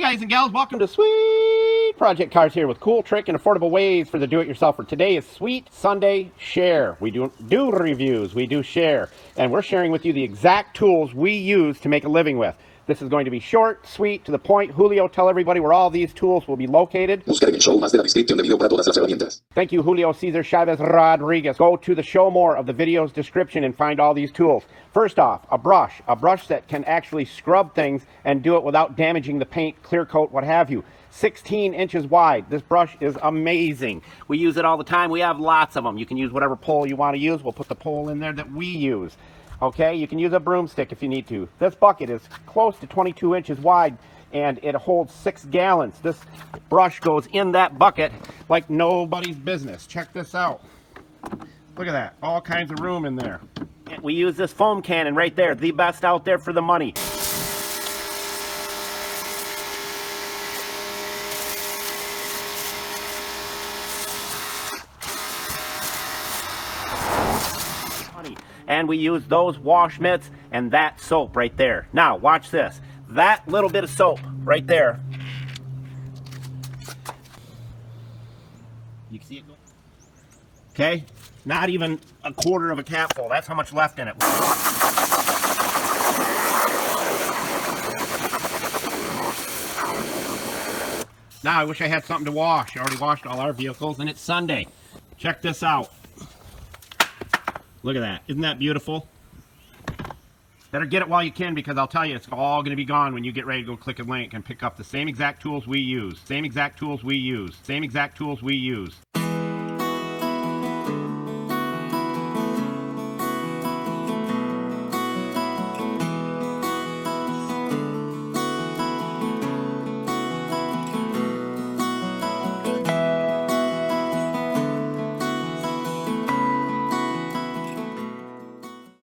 guys and gals, welcome to Sweet Project Cars here with cool, trick, and affordable ways for the do-it-yourselfer. Today is Sweet Sunday Share. We do reviews, we do share, and we're sharing with you the exact tools we use to make a living with. This is going to be short, sweet, to the point. Julio, tell everybody where all these tools will be located. Buscar en el show más de la descripción del video para todas las herramientas. Thank you, Julio Cesar Chavez Rodriguez. Go to the show more of the video's description and find all these tools. First off, a brush that can actually scrub things and do it without damaging the paint, clear coat, what have you. 16 inches wide. This brush is amazing. We use it all the time. We have lots of them. You can use whatever pole you want to use. We'll put the pole in there that we use. Okay, you can use a broomstick if you need to. This bucket is close to 22 inches wide and it holds 6 gallons. This brush goes in that bucket like nobody's business. Check this out. Look at that, all kinds of room in there. And we use this foam cannon right there, the best out there for the money. And we use those wash mitts and that soap right there. Now, watch this. That little bit of soap right there. You can see it go? Okay? Not even a quarter of a capful. That's how much left in it. Now, I wish I had something to wash. I already washed all our vehicles, and it's Sunday. Check this out. Look at that. Isn't that beautiful? Better get it while you can, because I'll tell you, it's all going to be gone when you get ready to go click a link and pick up the same exact tools we use. Same exact tools we use. Same exact tools we use.